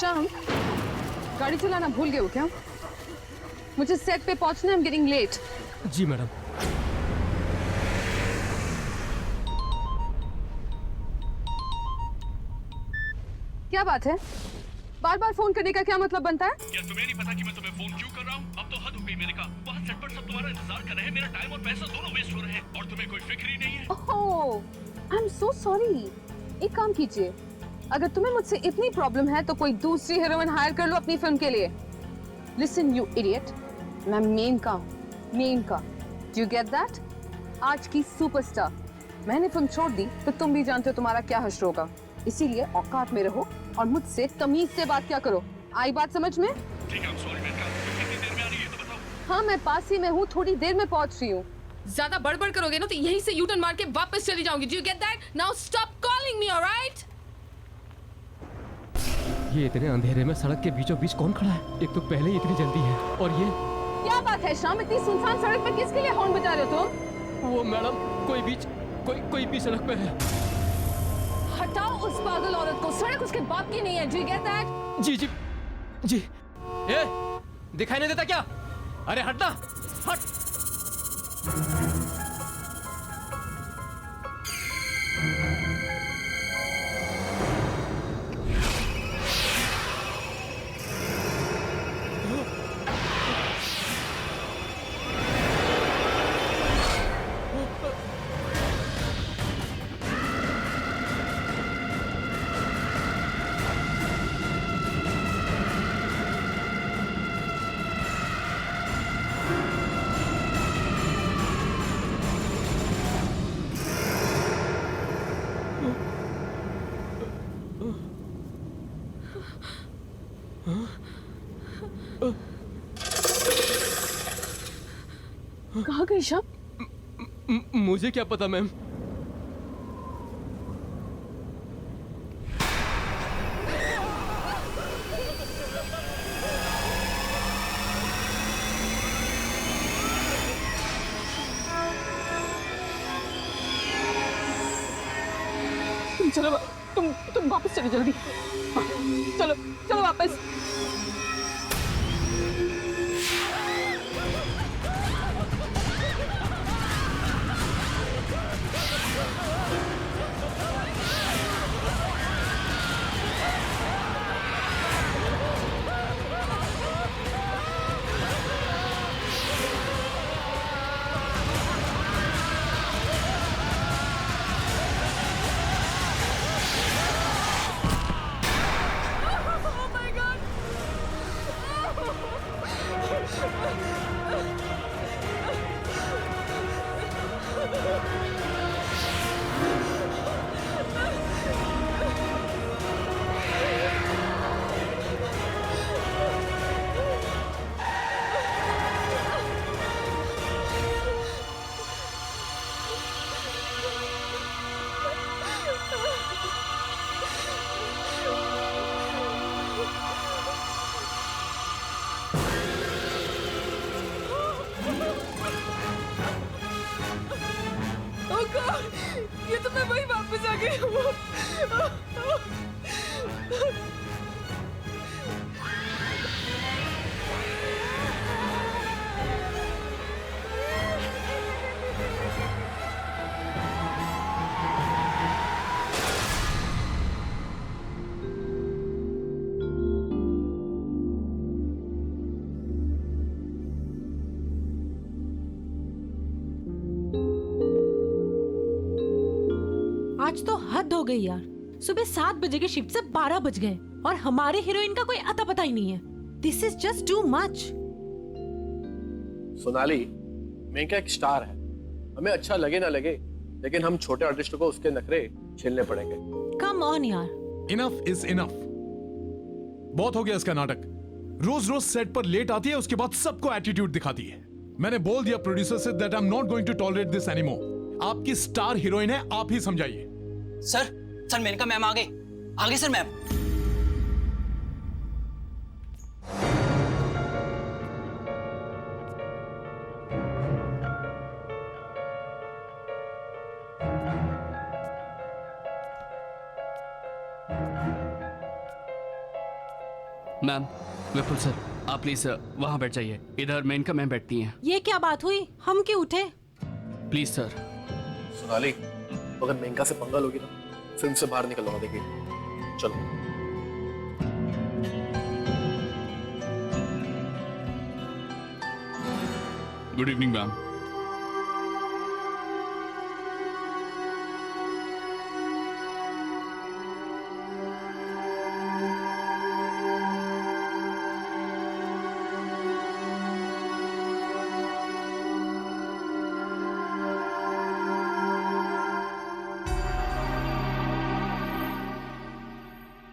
शाम, गाड़ी चलाना भूल गए हो क्या? मुझे सेट पे पहुंचना है, I'm getting late. Ji madam. क्या बात है? बार बार फोन करने का क्या मतलब बनता है? क्या तुम्हें नहीं पता कि मैं तुम्हें फोन क्यों कर रहा हूँ? अब तो हद हो गई मेरे का। वहाँ सेट पर सब तुम्हारा इंतजार कर रहे हैं, मेरा टाइम और पैसा दोनों वेस्ट हो रहे हैं और तुम्हें कोई फिक्र ही नहीं है। ओह, आई एम सो सॉरी। एक काम कीजिए, अगर तुम्हें मुझसे इतनी प्रॉब्लम है तो कोई दूसरी हीरोइन हायर कर लो अपनी फिल्म के लिए। लिसन यू इडियट, मैं मेन का। Do you get that? आज की सुपरस्टार। मैंने फिल्म छोड़ दी तो तुम भी जानते हो तुम्हारा क्या हश्र होगा। इसीलिए औकात में रहो और मुझसे तमीज से बात क्या करो। आई बात समझ में? ठीक है, सॉरी मेरे का। तुम कितनी देर में आ रही है तो बताओ। हाँ, मैं पास ही में हूँ, थोड़ी देर में पहुँच रही हूँ। ज्यादा बड़बड़ करोगे ना तो यहीं से यूटर्न मार के वापस चली जाऊंगी। Do you get that? Now stop calling me, alright? ये इतने अंधेरे में सड़क के बीचों बीच कौन खड़ा है? एक तो पहले ही इतनी जल्दी है और ये क्या बात है शाम, इतनी सुनसान सड़क पर किसके लिए हॉर्न बजा रहे हो तुम? वो मैडम कोई बीच सड़क पे है। हटाओ उस पागल औरत को, सड़क उसके बाप की नहीं है। Do you get that? जी। ए, दिखाई नहीं देता क्या? अरे हटना, हट। कहाँ गई शाम? मुझे क्या पता मैम। चलो, तुम वापस चलो जल्दी। चलो वापस। ये तो मैं वही वापस आ गई हूँ। आज तो हद हो गई यार। सुबह 7 बजे की शिफ्ट से 12 बज गए और हमारे हीरोइन का कोई अता पता ही नहीं है। This is just too much. Sonali, Menaka एक स्टार है, हमें अच्छा लगे ना लगे, लेकिन हम छोटे आर्टिस्टों को उसके नखरे झेलने पड़ेंगे। कम ऑन यार। Enough is enough. बहुत हो गया इसका नाटक। रोज रोज सेट पर लेट आती है, उसके बाद सबको एटीट्यूड दिखाती है। मैंने बोल दिया प्रोड्यूसर से that I am not going to tolerate this anymore. आपकी स्टार हीरोइन है, आप ही समझाइए। सर मेनका मैम आ गए sir ma'am. Ma'am, Vipul sir, आप प्लीज वहाँ बैठ जाइए। इधर मेनका मैम बैठती हैं। ये क्या बात हुई? हम क्यों उठे? Please sir. सोनाली, अगर मेनका से पंगा लोगी ना, फिल्म से बाहर निकलूंगा, देखिए। चलो। Good evening ma'am.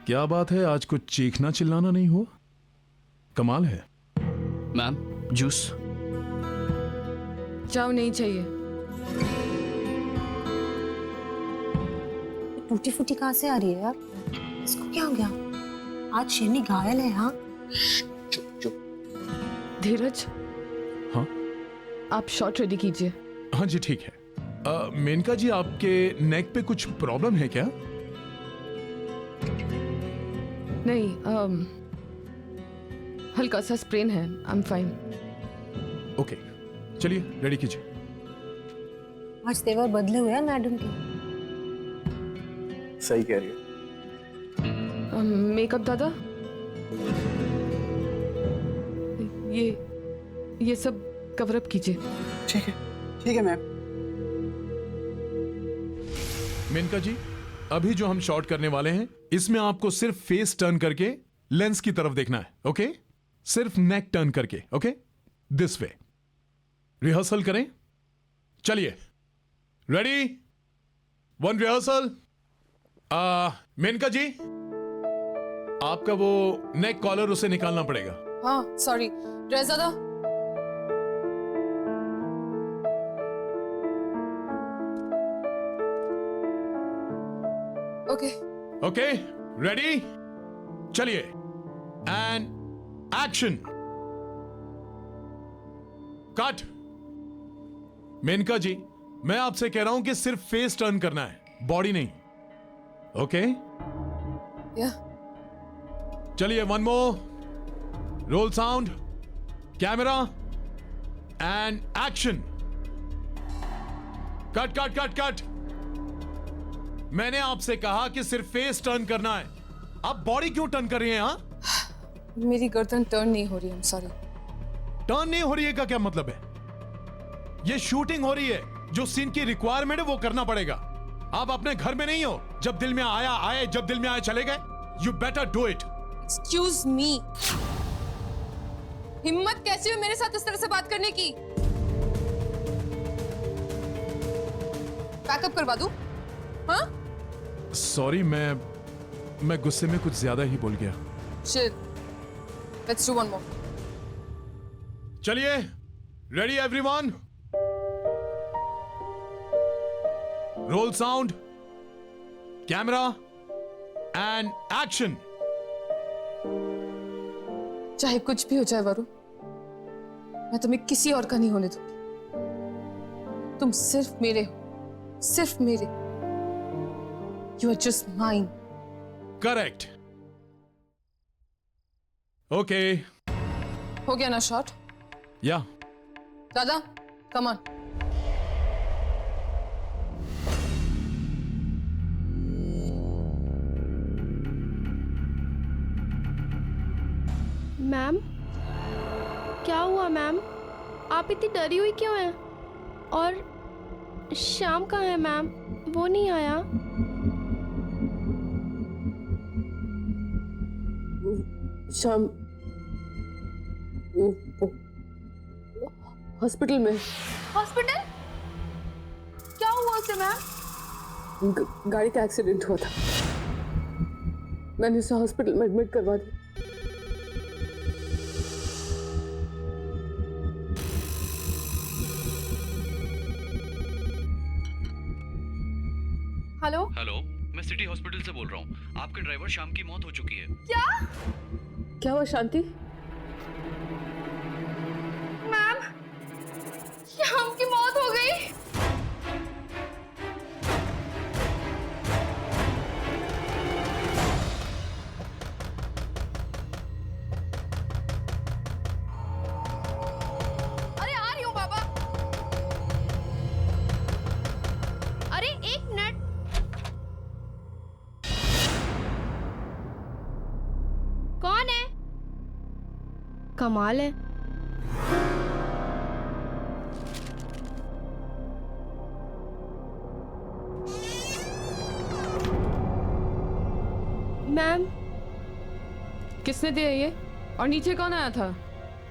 क्या बात है, आज कुछ चीखना चिल्लाना नहीं हुआ? कमाल है। Ma'am, juice. जाओ, नहीं चाहिए। टूटी फूटी कहाँ से आ रही है यार? इसको क्या हो गया? आज शेनी घायल है। हाँ, चुप चुप। धीरज, हाँ आप शॉट रेडी कीजिए। हाँ जी, ठीक है। मेनका जी, आपके नेक पे कुछ प्रॉब्लम है क्या? नहीं, हल्का सा स्प्रेन है। I am fine. ओके, चलिए रेडी कीजिए। आज तेवर बदले हुए हैं मैडम के। सही कह रही है। मेकअप दादा, ये सब कवर अप कीजिए। ठीक है मैम। मेनका जी, अभी जो हम शॉट करने वाले हैं, इसमें आपको सिर्फ फेस टर्न करके लेंस की तरफ देखना है। ओके, सिर्फ नेक टर्न करके। Okay, this way. रिहर्सल करें। चलिए, रेडी, वन रिहर्सल। मेनका जी, आपका वो नेक कॉलर उसे निकालना पड़ेगा। हाँ, सॉरी। ड्रेस दादा। ओके। ओके, रेडी, चलिए, एंड एक्शन। कट। मेनका जी, मैं आपसे कह रहा हूं कि सिर्फ फेस टर्न करना है, बॉडी नहीं। ओके, या। चलिए, one more. Role sound, camera, and action. Cut cut cut cut. मैंने आपसे कहा कि सिर्फ फेस टर्न करना है, आप बॉडी क्यों टर्न कर रही हैं? हाँ, मेरी गर्दन टर्न नहीं हो रही। I am sorry. टर्न नहीं हो रही है का क्या मतलब है? ये शूटिंग हो रही है, जो सीन की रिक्वायरमेंट है वो करना पड़ेगा। आप अपने घर में नहीं हो, जब दिल में आया आए, जब दिल में आए चले गए। You better do it. Excuse me, हिम्मत कैसी हुई मेरे साथ इस तरह से बात करने की? पैकअप करवा दूं? हाँ? सॉरी, मैं गुस्से में कुछ ज्यादा ही बोल गया। Shit. Let's do one more. चलिए, ready everyone, role sound, camera, and action. चाहे कुछ भी हो जाए वरुण, मैं तुम्हें किसी और का नहीं होने दूंगी। तुम सिर्फ मेरे हो, सिर्फ मेरे। You are just mine. Correct. Okay, हो गया ना शॉट? या। दादा, come on. मैम, क्या हुआ मैम? आप इतनी डरी हुई क्यों हैं? और श्याम कहाँ है मैम? वो नहीं आया? श्याम हॉस्पिटल में। हॉस्पिटल? क्या हुआ उसे मैम? गाड़ी का एक्सीडेंट हुआ था, मैंने उसे हॉस्पिटल में एडमिट करवा दिया। हेलो हेलो, मैं सिटी हॉस्पिटल से बोल रहा हूँ। आपके ड्राइवर श्याम की मौत हो चुकी है। क्या हुआ शांति? मैम, श्याम की मौत हो गई। कमाल है। मैम, किसने दिया ये? और नीचे कौन आया था?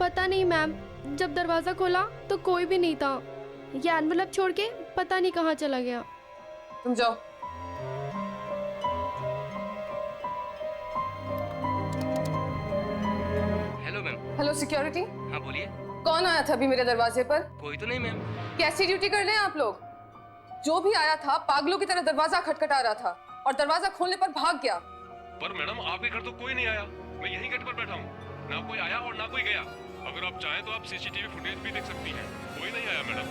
पता नहीं मैम, जब दरवाजा खोला तो कोई भी नहीं था। ये एनवलप छोड़ के पता नहीं कहाँ चला गया। तुम जाओ। Hello ma'am. हेलो सिक्योरिटी, हाँ बोलिए। कौन आया था अभी मेरे दरवाजे पर? कोई तो नहीं मैम। कैसी ड्यूटी कर रहे हैं आप लोग? जो भी आया था पागलों की तरह दरवाजा खटखटा रहा था और दरवाजा खोलने पर भाग गया। पर मैडम आपके घर तो कोई नहीं आया, मैं यहीं गेट पर बैठा हूँ, ना कोई आया और ना कोई गया। अगर आप चाहें तो आप सीसीटीवी फुटेज भी देख सकती हैं, कोई नहीं आया मैडम।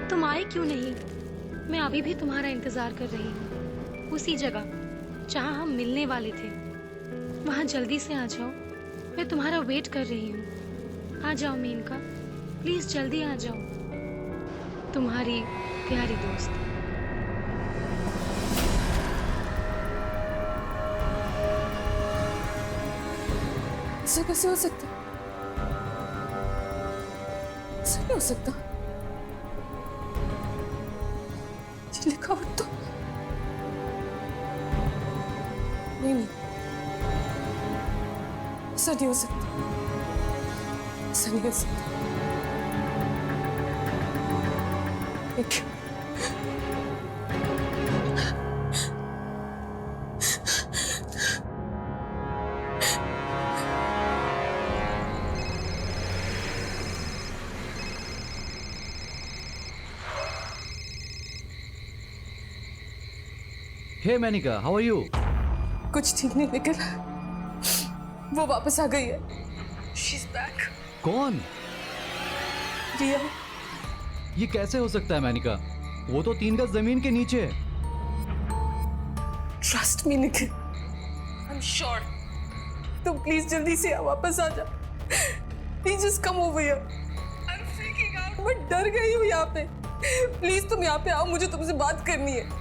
तुम आए क्यों नहीं? मैं अभी भी तुम्हारा इंतजार कर रही हूँ, उसी जगह जहाँ हम मिलने वाले थे। वहाँ जल्दी से आ जाओ, मैं तुम्हारा वेट कर रही हूँ। आ जाओ मेनका, प्लीज जल्दी आ जाओ। तुम्हारी प्यारी दोस्त। ऐसा कैसे हो सकता? ऐसा नहीं हो सकता। ये लिखावट तो नहीं, ऐसा नहीं हो सकता, ऐसा नहीं हो सकता। एक हे मैनिका, हाउ आर यू? कुछ ठीक नहीं निकल, वो वापस आ गई है। She's back. कौन? रिया। ये कैसे हो सकता है मैनिका? वो तो 3 गज जमीन के नीचे है। Trust me Nikhil, I am sure. तुम प्लीज जल्दी से वापस आ जा। Please just come over here. I am freaking out, मैं डर गई हूँ यहाँ पे। प्लीज तुम यहाँ पे आओ, मुझे तुमसे बात करनी है।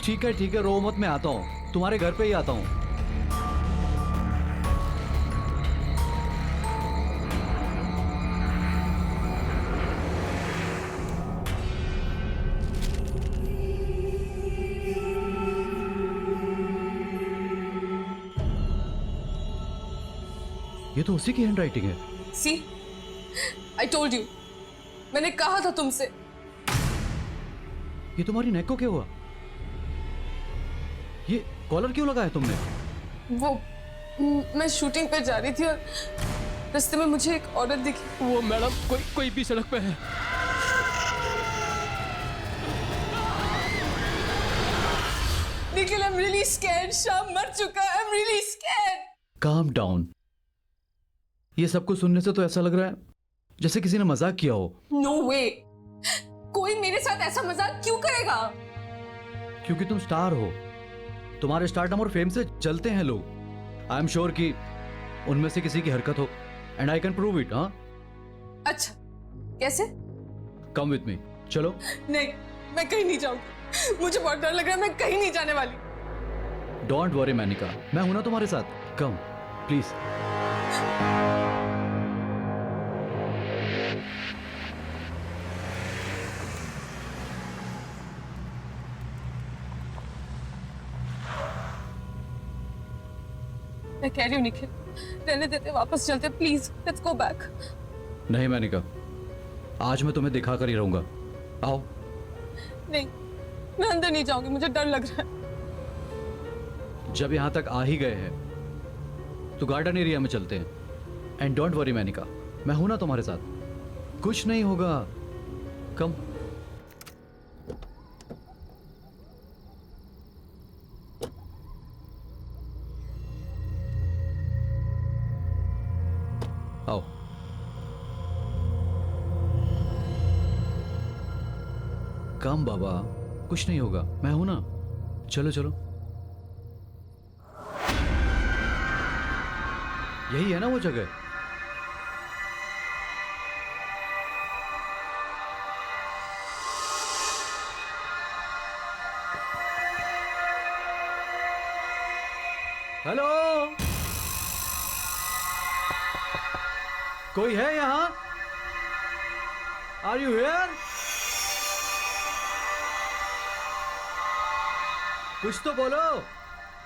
ठीक है, रो मत, मैं आता हूँ, तुम्हारे घर पे ही आता हूँ। ये तो उसी की हैंडराइटिंग है। सी, आई टोल्ड यू, मैंने कहा था तुमसे। ये तुम्हारी नेक को क्या हुआ? ये कॉलर क्यों लगाया तुमने? वो मैं शूटिंग पे जा रही थी और रास्ते में मुझे एक औरत दिखी। वो मैडम कोई भी सड़क पे है। Nikhil, I am really scared. शाम मर चुका है, I am really scared. Calm down. ये सब कुछ सुनने से तो ऐसा लग रहा है जैसे किसी ने मजाक किया हो। नो वे, कोई मेरे साथ ऐसा मजाक क्यों करेगा? क्योंकि तुम स्टार हो, तुम्हारे स्टारडम और फेम से जलते हैं लोग। आई एम श्योर कि उनमें से किसी की हरकत हो, and I can prove it. हाँ, अच्छा, कैसे? कम विथ मी, चलो। नहीं, मैं कहीं नहीं जाऊंगी, मुझे बहुत डर लग रहा है, मैं कहीं नहीं जाने वाली। डोंट वरी मैनिका, मैं हूं ना तुम्हारे साथ। Come please. मैं कह रही हूँ निखिल, रहने देते, वापस चलते, प्लीज लेट्स गो बैक। नहीं मैनिका, आज मैं तुम्हें दिखा कर ही रहूंगा। आओ। नहीं, मैं अंदर नहीं जाऊंगी, मुझे डर लग रहा है। जब यहां तक आ ही गए हैं तो गार्डन एरिया में चलते हैं। एंड डोंट वरी मैनिका, मैं हूं ना तुम्हारे साथ, कुछ नहीं होगा। कम। आओ। कम बाबा, कुछ नहीं होगा, मैं हूं ना। चलो चलो, यही है ना वो जगह। हेलो, कोई है यहां? Are you here? कुछ तो बोलो,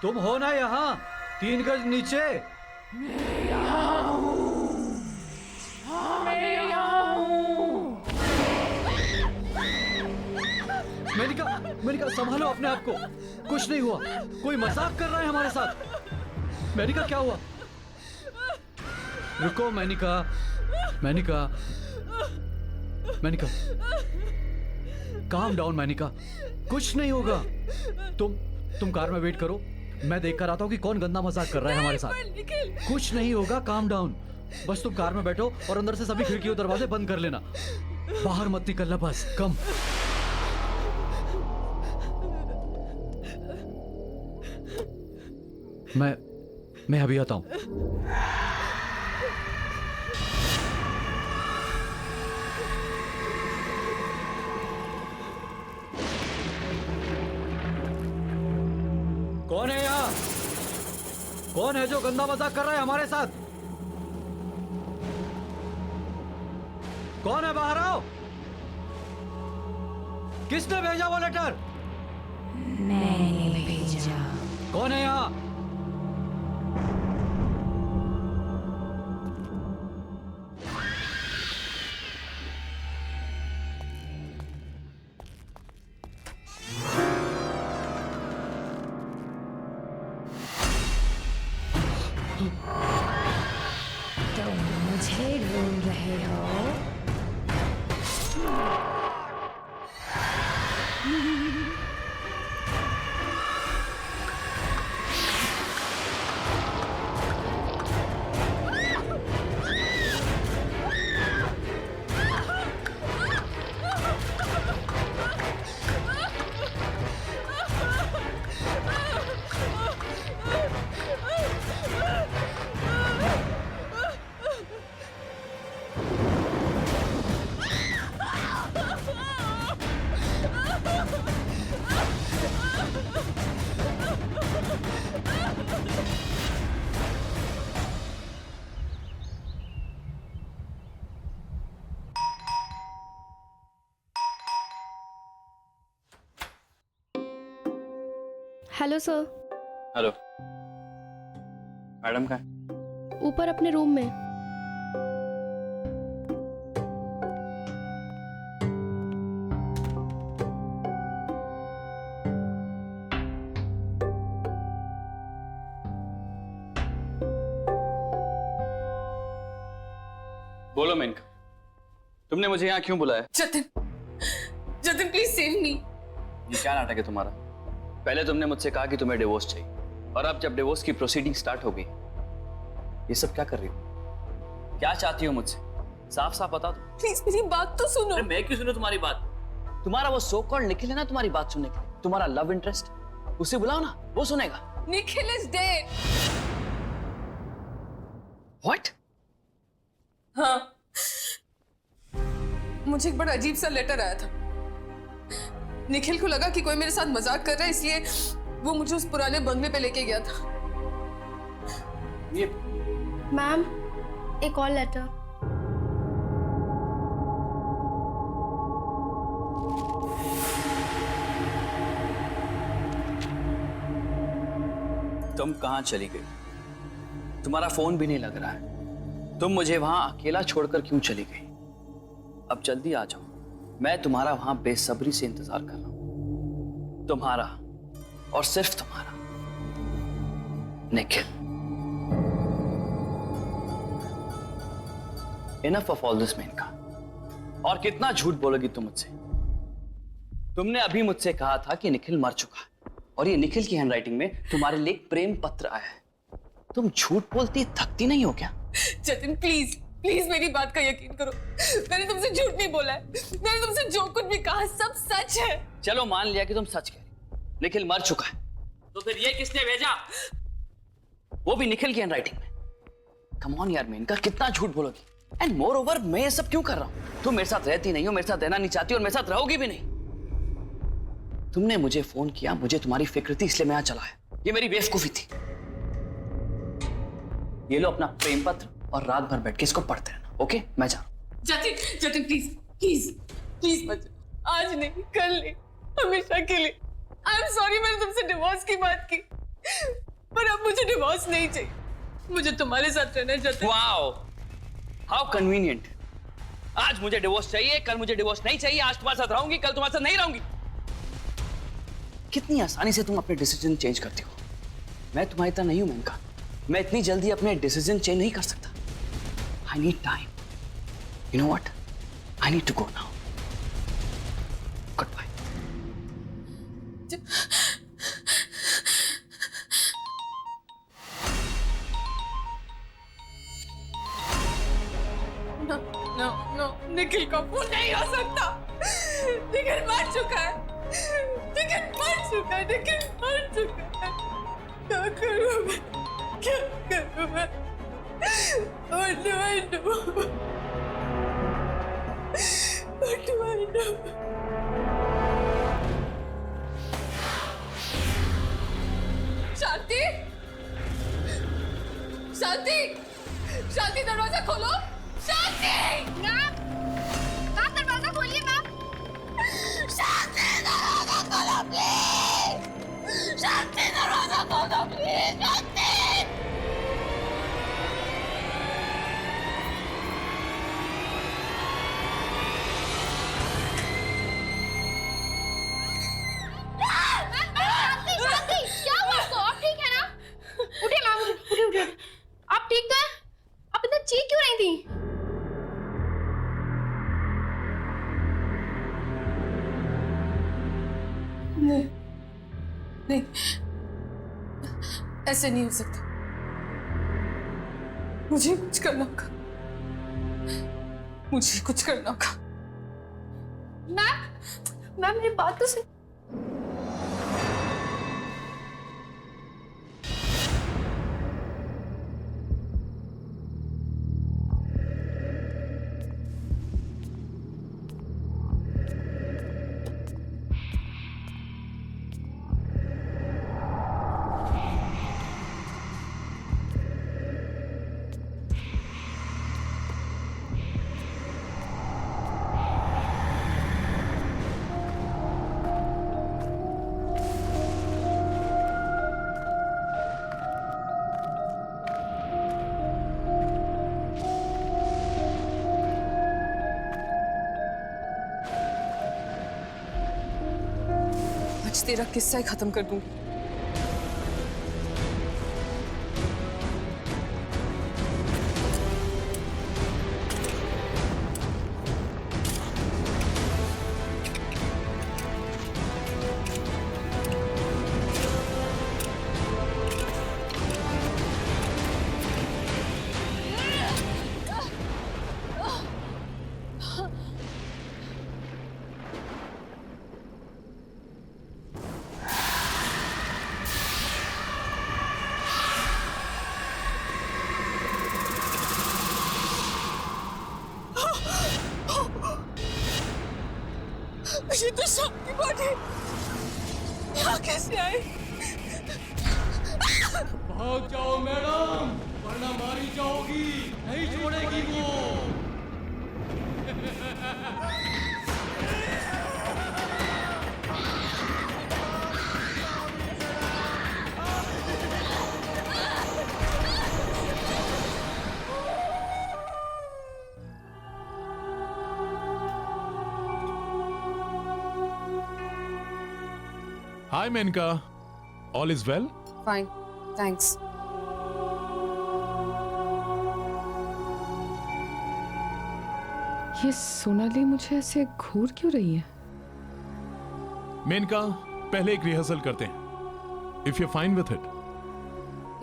तुम हो ना यहां 3 गज नीचे? मेनिका संभालो अपने आप को, कुछ नहीं हुआ, कोई मजाक कर रहा है हमारे साथ। मेनिका क्या हुआ? रुको मेनिका, मेनिका, मेनिका, काम डाउन मेनिका, कुछ नहीं होगा। तुम कार में वेट करो, मैं देख कर आता हूँ कि कौन गंदा मजाक कर रहा है हमारे साथ। कुछ नहीं होगा, काम डाउन। बस तुम कार में बैठो और अंदर से सभी खिड़की और दरवाजे बंद कर लेना, बाहर मत निकलना बस। कम। मैं अभी आता हूं। कौन है यहाँ? कौन है जो गंदा मजाक कर रहा है हमारे साथ? कौन है? बाहर आओ। किसने भेजा वो लेटर? मैंने भेजा। कौन है यहाँ? मुझे ढूंढ रहे हो? Hello sir. हेलो मैडम, कहाँ? ऊपर अपने रूम में। बोलो मेनका, तुमने मुझे यहाँ क्यों बुलाया? जतिन, जतिन प्लीज सेव मी। ये क्या नाटक है तुम्हारा? पहले तुमने मुझसे कहा कि तुम्हें डिवोर्स चाहिए, और अब जब डिवोर्स की प्रोसीडिंग स्टार्ट हो गई, ये सब क्या कर रही हो? क्या चाहती हो मुझसे? साफ साफ बता दो। प्लीज मेरी बात तो सुनो। अरे मैं क्यों सुनूं तुम्हारी बात? तुम्हारा वो सो कॉल्ड निखिल है ना तुम्हारी बात सुनने के लिए। तुम्हारा लव इंटरेस्ट, उसे बुलाओ ना, वो सुनेगा। Nikhil is dead. व्हाट? हाँ, मुझे एक बड़ा अजीब सा लेटर आया था। निखिल को लगा कि कोई मेरे साथ मजाक कर रहा है, इसलिए वो मुझे उस पुराने बंगले पे लेके गया था। ये मैम, एक और लेटर। तुम कहां चली गई? तुम्हारा फोन भी नहीं लग रहा है। तुम मुझे वहां अकेला छोड़कर क्यों चली गई? अब जल्दी आ जाओ, मैं तुम्हारा वहां बेसब्री से इंतजार कर रहा हूं। तुम्हारा और सिर्फ तुम्हारा Nikhil. Enough of all this Menaka. और कितना झूठ बोलोगी तुम मुझसे? तुमने अभी मुझसे कहा था कि निखिल मर चुका है, और ये निखिल की हैंडराइटिंग में तुम्हारे लिए एक प्रेम पत्र आया है। तुम झूठ बोलती थकती नहीं हो क्या? जतिन प्लीज, प्लीज मेरी बात का यकीन करो, मैंने तुमसे झूठ नहीं बोला है, मैंने तुमसे जो कुछ भी कहा सब सच है। चलो मान लिया कि तुम सच कह रही हो। निखिल मर चुका है, तो फिर ये किसने भेजा? वो भी निखिल की हैंडराइटिंग में। कम ऑन यार मेनका, कितना झूठ बोलोगी? एंड मोर ओवर मैं ये सब क्यों कर रहा हूं? तुम मेरे साथ रहती नहीं हो, मेरे साथ रहना नहीं चाहती और मेरे साथ रहोगी भी नहीं। तुमने मुझे फोन किया, मुझे तुम्हारी फिक्र थी, इसलिए मैं यहां चला आया। ये मेरी बेवकूफी थी। ये लो अपना प्रेम पत्र और रात भर बैठ के इसको पढ़ते रहना। ओके, मैं जा रहा हूं। Jatin, Jatin please please please मत जाओ। आज नहीं, कल नहीं, हमेशा के लिए। आई एम सॉरी मैंने तुमसे डिवोर्स की बात की, पर अब मुझे डिवोर्स नहीं चाहिए। मुझे तुम्हारे साथ रहना है जतिन। Wow, how convenient. आज मुझे डिवोर्स चाहिए, कल मुझे डिवोर्स नहीं चाहिए। आज तुम्हारे साथ रहूंगी, कल तुम्हारे साथ नहीं रहूंगी। कितनी आसानी से तुम अपने डिसीजन चेंज करती हो। मैं तुम्हारी तरह नहीं हूं मेनका, मैं इतनी जल्दी अपने डिसीजन चेंज नहीं कर सकता। I need time. You know what, I need to go now. Good bye. No no, Nikhil का फोन नहीं हो सकता। निखिल मर चुका है, निखिल मर चुका है, निखिल मर चुका है। क्या करूं मैं, क्या करूं मैं? What do I do? What do I do? शांति, शांति, शांति दरवाजा खोलो। शांति, मैम दरवाजा खोलिए मैम। शांति दरवाजा खोलो प्लीज। शांति दरवाजा खोलो प्लीज। शांति। शांति, क्या हुआ आपको? आप ठीक है ना? उठिए मैम, उठिए उठिए। आप ठीक तो हैं? आप इतना चीख क्यों रही थी? नहीं नहीं, ऐसे नहीं हो सकता। मुझे कुछ करना होगा, मुझे कुछ करना होगा। मैम मेरी बात तो सुन। आज तेरा किस्सा ही खत्म कर दूंगी। ये तो शाम की बात है, यहाँ कैसे आए? भाग जाओ मैडम, वरना मारी जाओगी, नहीं छोड़ेगी वो। Hi Menka, all is well? Fine, thanks. ये सोनाली मुझे ऐसे घूर क्यों रही है? मेनका, पहले एक रिहर्सल करते हैं। If you're fine with it.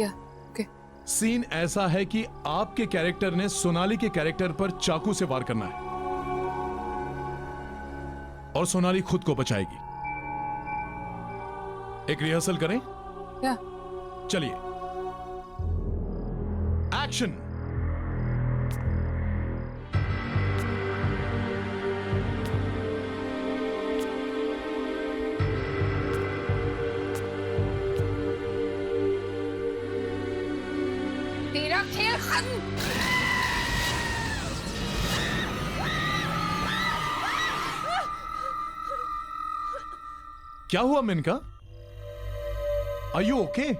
Yeah, okay. सीन ऐसा है कि आपके कैरेक्टर ने सोनाली के कैरेक्टर पर चाकू से वार करना है और सोनाली खुद को बचाएगी। एक रिहर्सल करें? क्या? चलिए, एक्शन। तेरा खेल खत्म। क्या हुआ Menaka? Are you okay?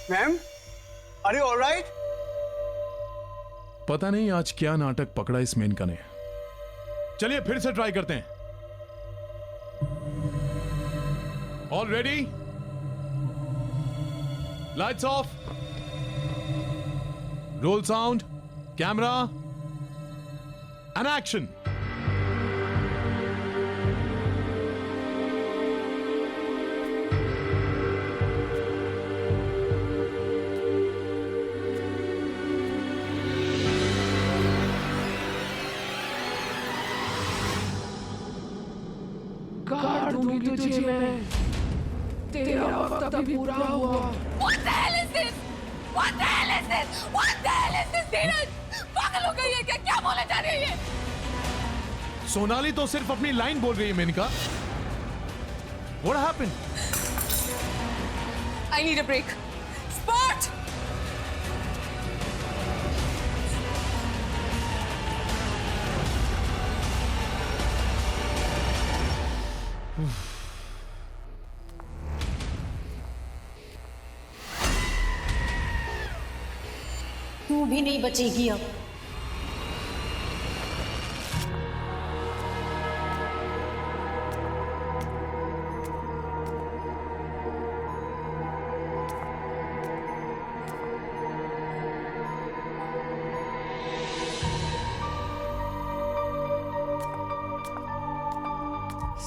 Ma'am, are you alright? पता नहीं आज क्या नाटक पकड़ा इस मेनका ने। चलिए फिर से ट्राई करते हैं। All ready? Lights off, role sound, camera and action. काट दूंगी तुझे मैं, तेरा वक्त अभी पूरा हुआ। What the hell is this? What the hell is this? What the hell is this? धीरज, पागल हो गई है क्या? क्या बोले जा रही है? सोनाली तो सिर्फ अपनी लाइन बोल रही है Maneka. What happened? I need a break. Spot! तू भी नहीं बचेगी अब।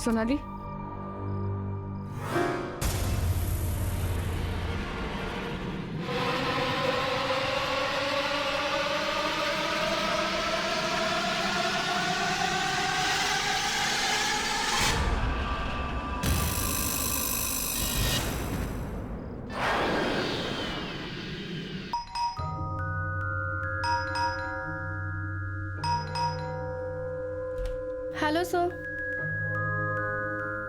Sonali, hello sir.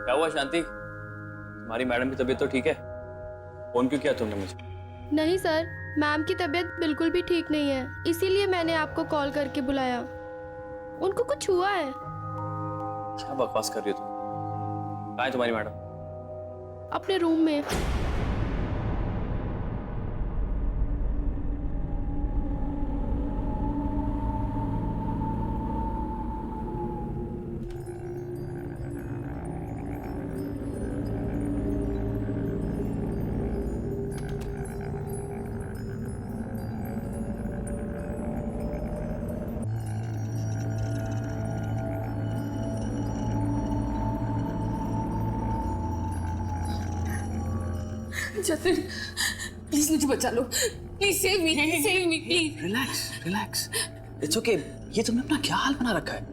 क्या हुआ शांति? तुम्हारी मैडम की तबीयत तो ठीक है? फोन क्यों किया तुमने मुझे? नहीं सर, मैम की तबीयत बिल्कुल भी ठीक नहीं है, इसीलिए मैंने आपको कॉल करके बुलाया। उनको कुछ हुआ है। क्या बकवास कर रही हो तुम? कहाँ है तुम्हारी मैडम? अपने रूम में। जतिन, प्लीज मुझे बचा लो। Please save me, please. Relax, relax. It's okay. ये तुमने अपना क्या हाल बना रखा है?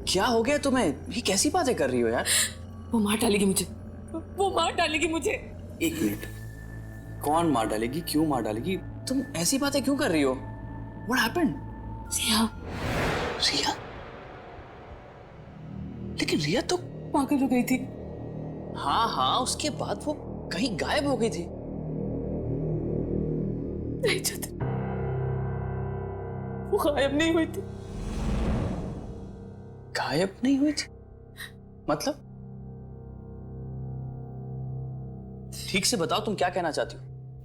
क्या हो गया तुम्हें? ये कैसी बातें कर रही हो यार? वो मार डालेगी मुझे, वो मार डालेगी मुझे। एक मिनट, कौन मार डालेगी? क्यों मार डालेगी? तुम ऐसी बातें क्यों कर रही हो? What happened? रिया। रिया? लेकिन रिया तो पागल हो गई थी। हाँ हाँ, उसके बाद वो कहीं गायब हो गई थी। नहीं जतिन, वो गायब नहीं हुई थी। गायब नहीं हुई थी? मतलब? ठीक से बताओ, तुम क्या कहना चाहती हो?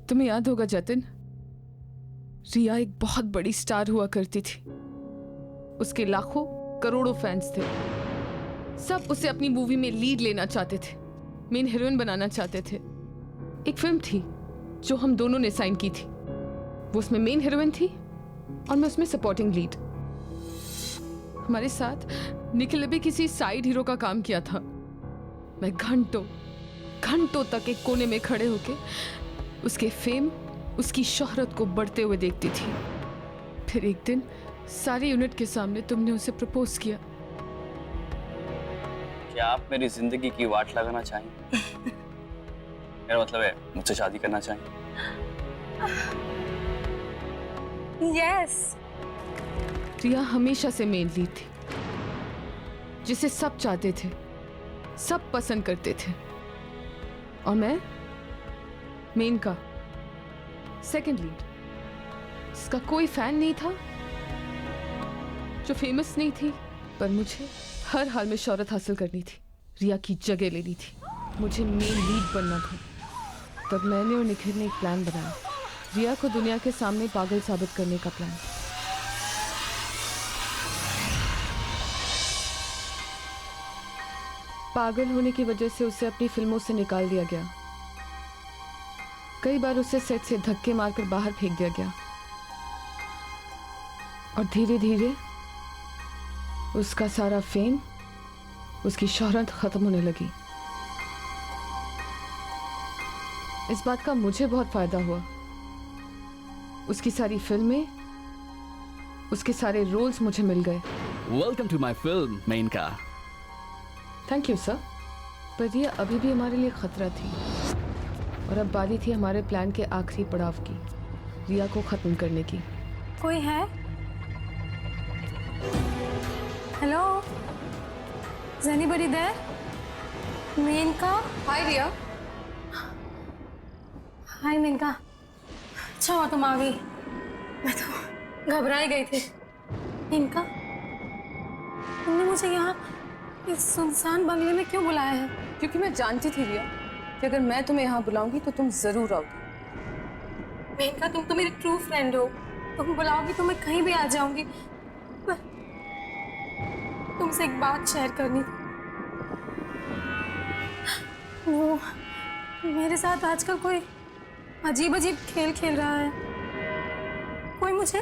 तुम्हें याद होगा जतिन, रिया एक बहुत बड़ी स्टार हुआ करती थी। उसके लाखों करोड़ों फैंस थे। सब उसे अपनी मूवी में लीड लेना चाहते थे, मेन हीरोइन बनाना चाहते थे। एक फिल्म थी जो हम दोनों ने साइन की थी। वो उसमें मेन हीरोइन थी और मैं उसमें सपोर्टिंग लीड। हमारे साथ निखिल ने भी किसी साइड हीरो का काम किया था। मैं घंटों घंटों तक एक कोने में खड़े होके उसके फेम, उसकी शोहरत को बढ़ते हुए देखती थी। फिर एक दिन सारी यूनिट के सामने तुमने उसे प्रपोज किया। क्या आप मेरी जिंदगी की वाट लगाना चाहेंगे? मेरा मतलब है मुझसे शादी करना चाहेंगे? यस। रिया हमेशा से मेन लीड थी, जिसे सब चाहते थे, सब पसंद करते थे, और मैं मेन का सेकंड लीड, जिसका कोई फैन नहीं था, जो फेमस नहीं थी, पर मुझे हर हाल में शोहरत हासिल करनी थी, रिया की जगह लेनी थी, मुझे मेन लीड बनना था। तब मैंने और निखिल ने एक प्लान बनाया, रिया को दुनिया के सामने पागल साबित करने का प्लान। पागल होने की वजह से उसे अपनी फिल्मों से निकाल दिया गया। कई बार उसे सेट से धक्के मारकर बाहर फेंक दिया गया, और धीरे धीरे उसका सारा फेम, उसकी शोहरत खत्म होने लगी। इस बात का मुझे बहुत फायदा हुआ। उसकी सारी फिल्में, उसके सारे रोल्स मुझे मिल गए। Welcome to my film Menaka. Thank you sir. पर यह अभी भी हमारे लिए खतरा थी, और अब बारी थी हमारे प्लान के आखिरी पड़ाव की, रिया को खत्म करने की। कोई है? Hello, is anybody there? Menaka? Hi Riya. Hi Menaka, अच्छा हुआ तुम आ गई, मैं तो घबराई गई थी। मेनका, तुमने मुझे यहाँ इस सुनसान बंगले में क्यों बुलाया है? क्योंकि मैं जानती थी रिया कि अगर मैं तुम्हें यहाँ बुलाऊंगी तो तुम जरूर आओगी। मेनका, तुम तो मेरी ट्रू फ्रेंड हो, तुम बुलाओगी तो मैं कहीं भी आ जाऊंगी, पर तुमसे एक बात शेयर करनी थी। वो मेरे साथ आजकल कोई अजीब अजीब खेल खेल रहा है, कोई मुझे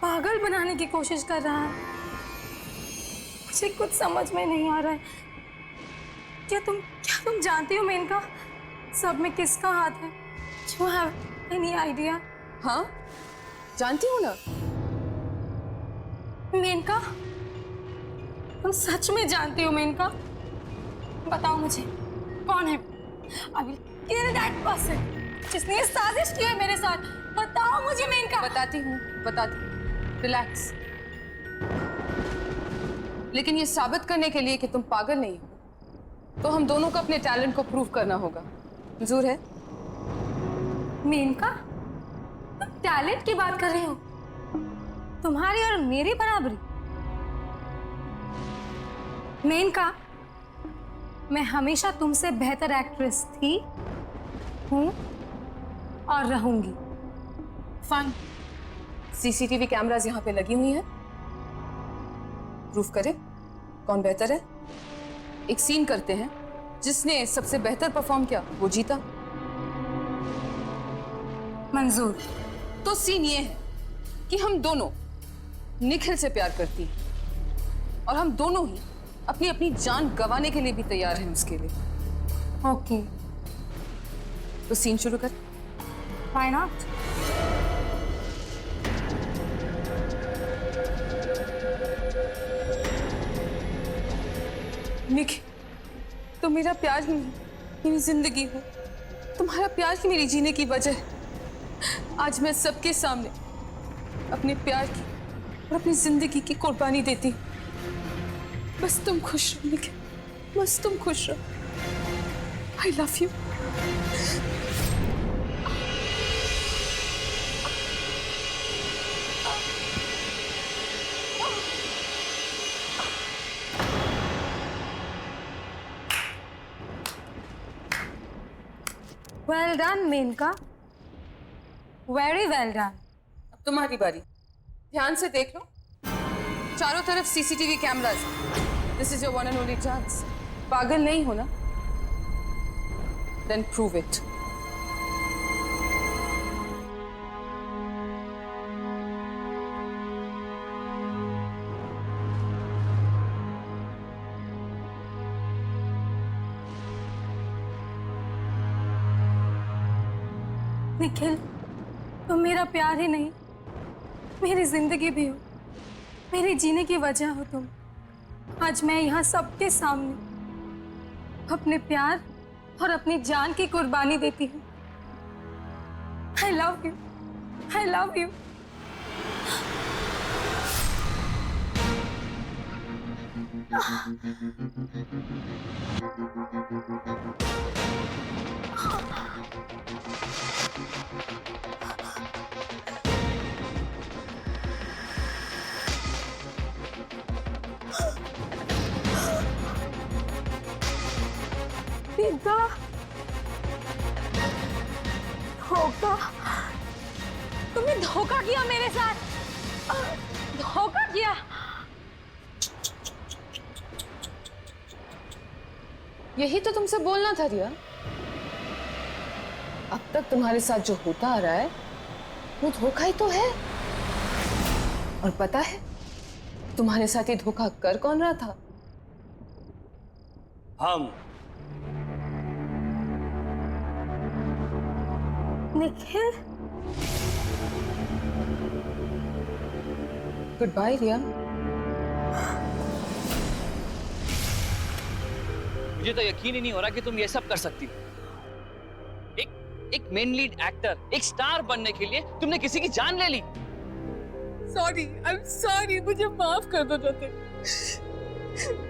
पागल बनाने की कोशिश कर रहा है। मुझे कुछ समझ में नहीं आ रहा है। क्या तुम जानती हो मेनका, सब में किसका हाथ है? Do you have any idea? हाँ, जानती हूँ ना। मेनका, तुम सच में जानती हो मेनका? बताओ मुझे, कौन है? I will kill that person, जिसने ये साजिश की है मेरे साथ। बताओ मुझे मेनका। बताती हूँ। रिलैक्स। लेकिन ये साबित करने के लिए कि तुम पागल नहीं हो, तो हम दोनों को अपने टैलेंट को प्रूव करना होगा। मंजूर है? मेनका, तुम टैलेंट की बात कर रही हो? तुम्हारी और मेरी बराबरी? मेनका, मैं हमेशा तुमसे बेहतर एक्ट्रेस थी, हूं और रहूंगी। फाइन। सीसीटीवी कैमरास यहाँ पे लगी हुई हैं। प्रूफ करें कौन बेहतर है। एक सीन करते हैं, जिसने सबसे बेहतर परफॉर्म किया वो जीता। मंजूर। तो सीन ये है कि हम दोनों निखिल से प्यार करती हैं, और हम दोनों ही अपनी अपनी जान गंवाने के लिए भी तैयार हैं उसके लिए। ओके, तो सीन शुरू कर। Why not? निखिल, तो मेरा प्यार ही नहीं, मेरी जिंदगी हो। तुम्हारा प्यार ही मेरी जीने की वजह है। आज मैं सबके सामने अपने प्यार की और अपनी जिंदगी की कुर्बानी देती हूँ। बस तुम खुश रहो निखिल, बस तुम खुश रहो। I love you. Well done Menaka, very well done. अब तुम्हारी बारी। ध्यान से देख लो, चारों तरफ CCTV cameras. This is your one and only chance. पागल नहीं हो ना? Then prove it. निखिल, तुम मेरा प्यार ही नहीं, मेरी जिंदगी भी हो, मेरे जीने की वजह हो तुम। आज मैं यहाँ सबके सामने अपने प्यार और अपनी जान की कुर्बानी देती हूँ। I love you. I love you. पिता, धोखा, तुमने धोखा किया मेरे साथ, धोखा किया। यही तो तुमसे बोलना था रिया। अब तक तुम्हारे साथ जो होता आ रहा है वो धोखा ही तो है। और पता है तुम्हारे साथ ये धोखा कर कौन रहा था? हम। निखिल, गुड बाय रिया। मुझे तो यकीन ही नहीं हो रहा कि तुम ये सब कर सकती हो। एक मेन लीड एक्टर, एक स्टार बनने के लिए तुमने किसी की जान ले ली। सॉरी, आई एम सॉरी, मुझे माफ कर दो जतिन।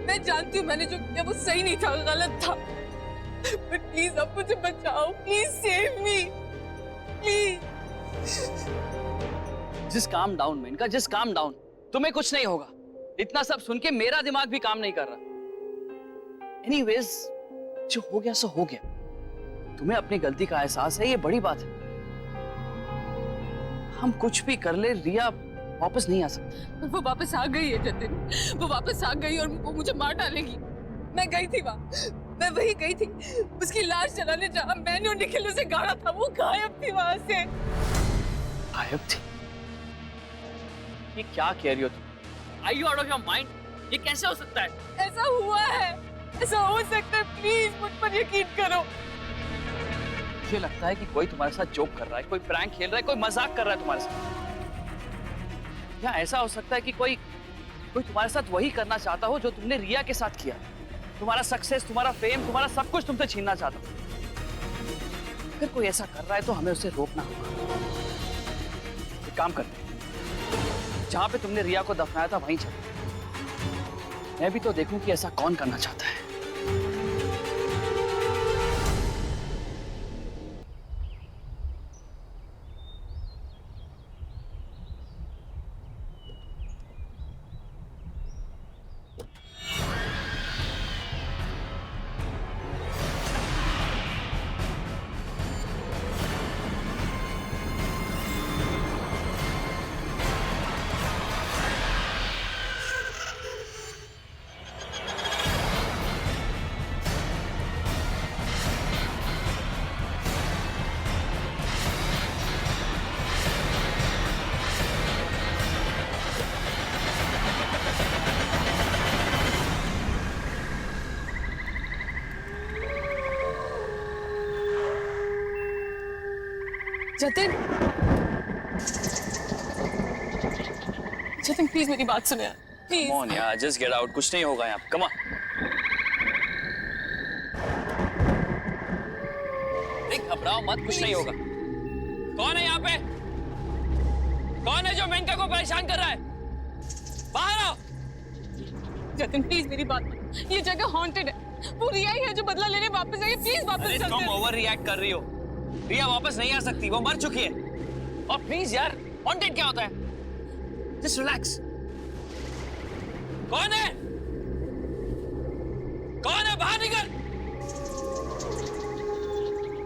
मैं जानती हूँ मैंने जो किया वो सही नहीं था, गलत था। बट प्लीज अब मुझे बचाओ, please save me, please. Just calm down Menaka, just calm down. तुम्हें कुछ नहीं होगा। इतना सब सुन के मेरा दिमाग भी काम नहीं कर रहा। एनीवेज, जो हो गया सो हो गया। तुम्हें अपनी गलती का एहसास है, ये बड़ी बात है। हम कुछ भी कर ले, रिया वापस नहीं आ सकती। वो वापस आ गई है जतिन, वो वापस आ गई और वो मुझे मार डालेगी। मैं गई थी वहाँ, मैं वही गई थी उसकी लाश जलाने, जहाँ मैंने और निखिल उसे गाड़ा था। वो गायब थी वहाँ से। गायब थी? ये क्या कह रही हो तुम? Are you out of your mind? ये कैसे हो सकता है? ऐसा हुआ है, ऐसा हो सकता है। प्लीज मुझ पर यकीन करो। मुझे लगता है कि कोई तुम्हारे साथ जोक कर रहा है, कोई प्रैंक खेल रहा है, कोई मजाक कर रहा है तुम्हारे साथ। या ऐसा हो सकता है कि कोई तुम्हारे साथ वही करना चाहता हो जो तुमने रिया के साथ किया। तुम्हारा सक्सेस, तुम्हारा फेम, तुम्हारा सब कुछ तुमसे छीनना चाहता हो। अगर कोई ऐसा कर रहा है तो हमें उसे रोकना होगा। एक काम करते हैं, जहां पे तुमने रिया को दफनाया था वहीं चलो। मैं भी तो देखूं कि ऐसा कौन करना चाहता है। जतिन, जतिन प्लीज मेरी बात सुनो यार, प्लीज। Come on यार, just get out, कुछ नहीं होगा यहाँ। Come on। देख, घबराओ मत, कुछ नहीं होगा। कौन है यहाँ पे? कौन है जो मेनका को परेशान कर रहा है? बाहर आओ। जतिन प्लीज मेरी बात मान, ये जगह हॉन्टेड है। वो रिया ही है जो बदला लेने वापस आई है। प्लीज वापस चलते हैं। तुम ओवर रिएक्ट कर रही हो। रिया वापस नहीं आ सकती, वो मर चुकी है। और प्लीज यार, हॉन्टेड क्या होता है? Just relax. कौन है? कौन है? बाहर निकल।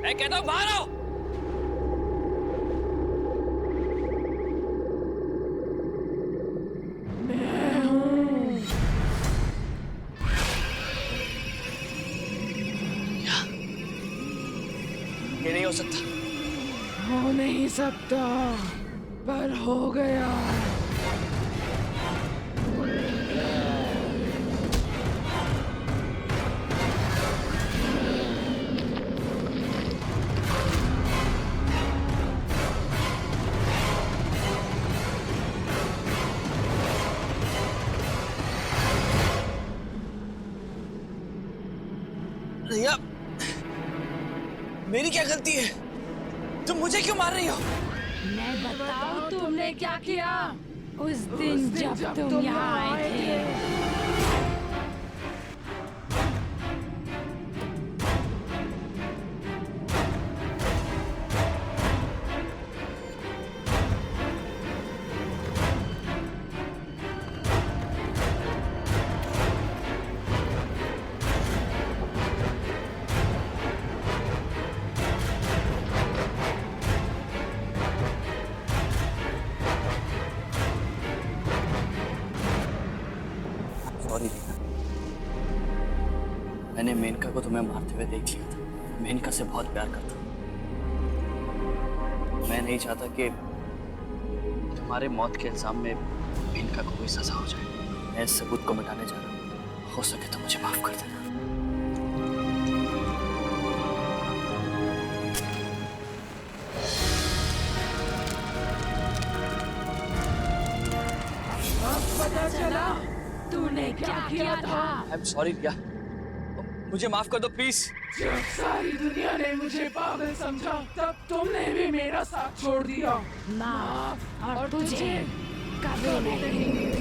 मैं कहता हूं बाहर आओ। ये नहीं हो सकता। हो नहीं सकता, पर हो गया। मेरी क्या गलती है? तुम मुझे क्यों मार रही हो? मैं बताऊं तुमने क्या किया उस दिन जब तुम यहाँ आए थे। सॉरी रीना, मैंने मेनका को तुम्हें मारते हुए देख लिया था। मेनका से बहुत प्यार करता। मैं नहीं चाहता कि तुम्हारे मौत के इल्जाम में मेनका को कोई सजा हो जाए। मैं इस सबूत को मिटाने जा रहा हूँ। हो सके तो मुझे माफ कर देना। पता चला तूने क्या किया था। आई एम सॉरी रिया, मुझे माफ कर दो प्लीज। जब सारी दुनिया ने मुझे पागल समझा तब तुमने भी मेरा साथ छोड़ दिया। माफ और तुझे कभी नहीं।